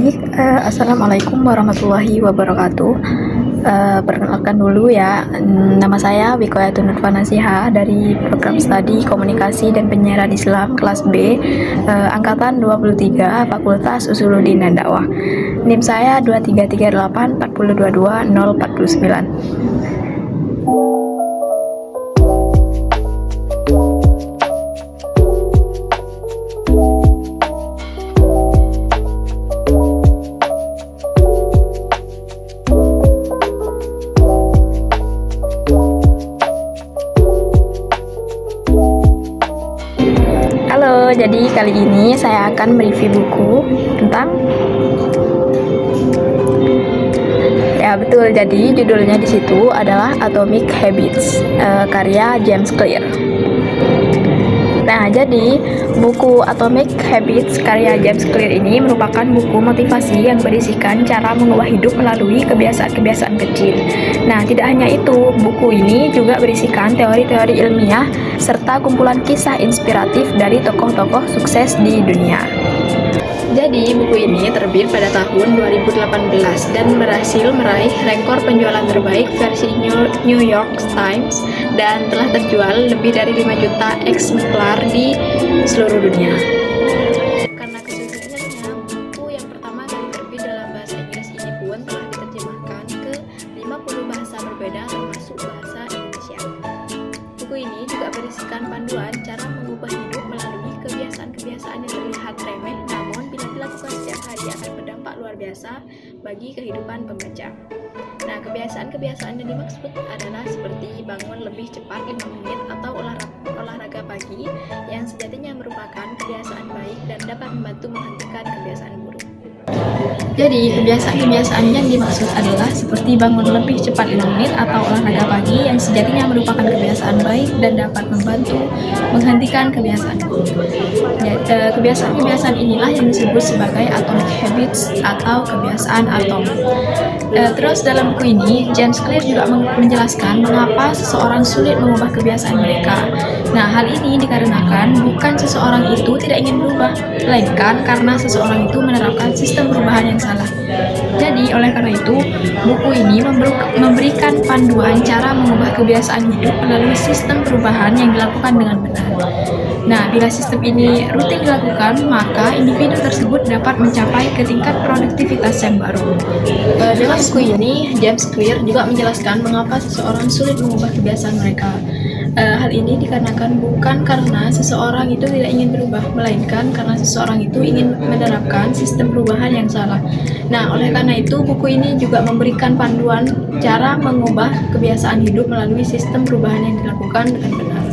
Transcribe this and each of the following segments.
Baik, assalamualaikum warahmatullahi wabarakatuh. Perkenalkan dulu ya, nama saya Wikoyatun Nurfanasiha dari program studi Komunikasi dan Penyiaran Islam kelas B, angkatan 23, Fakultas Usuluddin dan Dakwah. NIM saya 2338 4022 049. Halo, jadi kali ini saya akan mereview buku tentang jadi judulnya di situ adalah Atomic Habits, karya James Clear. Nah, jadi buku Atomic Habits karya James Clear ini merupakan buku motivasi yang berisikan cara mengubah hidup melalui kebiasaan-kebiasaan kecil. Nah, tidak hanya itu, buku ini juga berisikan teori-teori ilmiah serta kumpulan kisah inspiratif dari tokoh-tokoh sukses di dunia. Jadi, buku ini terbit pada tahun 2018 dan berhasil meraih rekor penjualan terbaik versi New York Times dan telah terjual lebih dari 5 juta eksemplar di seluruh dunia. Karena kesuksesannya, buku yang pertama kali terbit dalam bahasa Inggris ini pun telah diterjemahkan ke 50 bahasa berbeda termasuk bahasa Indonesia. Buku ini juga berisikan panduan cara mengubah hidup melalui kebiasaan-kebiasaan yang terlihat remeh, namun bila dilakukan setiap hari akan berdampak luar biasa bagi kehidupan pembaca. Nah, kebiasaan-kebiasaan yang dimaksud adalah seperti bangun lebih cepat 5 menit atau olahraga pagi yang sejatinya merupakan kebiasaan baik dan dapat membantu menghentikan kebiasaan buruk. Jadi, kebiasaan-kebiasaan yang dimaksud adalah seperti bangun lebih cepat 5 menit atau olahraga pagi yang sejatinya merupakan kebiasaan baik dan dapat membantu menghentikan kebiasaan buruk. Kebiasaan-kebiasaan inilah yang disebut sebagai atomic habits atau kebiasaan atom. Terus dalam buku ini, James Clear juga menjelaskan mengapa seseorang sulit mengubah kebiasaan mereka. Nah, hal ini dikarenakan bukan seseorang itu tidak ingin berubah, melainkan karena seseorang itu menerapkan sistem perubahan yang salah. Jadi, oleh karena itu, buku ini memberikan panduan cara mengubah kebiasaan hidup melalui sistem perubahan yang dilakukan dengan benar. Nah, bila sistem ini rutin dilakukan, maka individu tersebut dapat mencapai ke tingkat produktivitas yang baru. Dalam buku ini, James Clear juga menjelaskan mengapa seseorang sulit mengubah kebiasaan mereka. Hal ini dikarenakan bukan karena seseorang itu tidak ingin berubah, melainkan karena seseorang itu ingin menerapkan sistem perubahan yang salah. Nah, oleh karena itu, buku ini juga memberikan panduan cara mengubah kebiasaan hidup melalui sistem perubahan yang dilakukan dengan benar.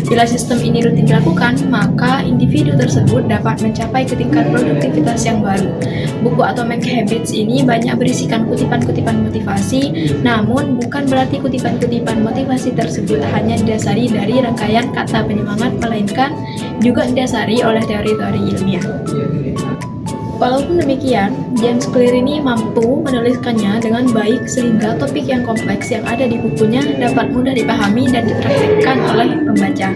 Bila sistem ini rutin dilakukan, maka individu tersebut dapat mencapai ke tingkat produktivitas yang baru. Buku Atomic Habits ini banyak berisikan kutipan-kutipan motivasi, namun bukan berarti kutipan-kutipan motivasi tersebut hanya didasari dari rangkaian kata penyemangat, melainkan juga didasari oleh teori-teori ilmiah. Walaupun demikian, James Clear ini mampu menuliskannya dengan baik sehingga topik yang kompleks yang ada di bukunya dapat mudah dipahami dan dipraktikkan oleh pembaca.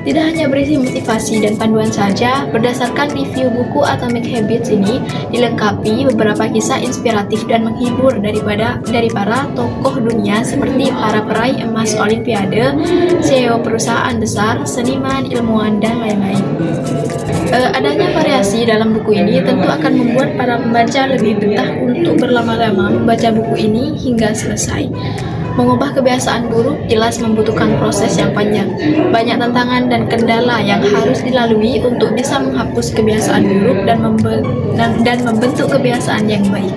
Tidak hanya berisi motivasi dan panduan saja, berdasarkan review buku Atomic Habits ini dilengkapi beberapa kisah inspiratif dan menghibur dari para tokoh dunia seperti para peraih emas Olimpiade, CEO perusahaan besar, seniman, ilmuwan, dan lain-lain. Adanya variasi dalam buku ini tentu akan membuat para pembaca lebih betah untuk berlama-lama membaca buku ini hingga selesai. Mengubah kebiasaan buruk jelas membutuhkan proses yang panjang. Banyak tantangan dan kendala yang harus dilalui untuk bisa menghapus kebiasaan buruk dan membentuk kebiasaan yang baik.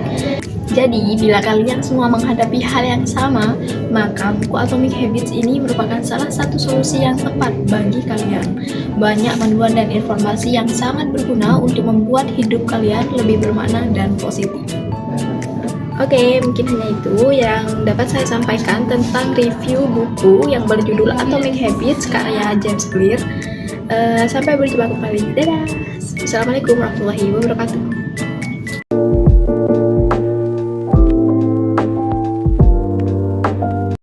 Jadi, bila kalian semua menghadapi hal yang sama, maka buku Atomic Habits ini merupakan salah satu solusi yang tepat bagi kalian. Banyak panduan dan informasi yang sangat berguna untuk membuat hidup kalian lebih bermakna dan positif. Oke, mungkin hanya itu yang dapat saya sampaikan tentang review buku yang berjudul Atomic Habits karya James Clear. Sampai berjumpa kembali. Dadah. Assalamualaikum warahmatullahi wabarakatuh.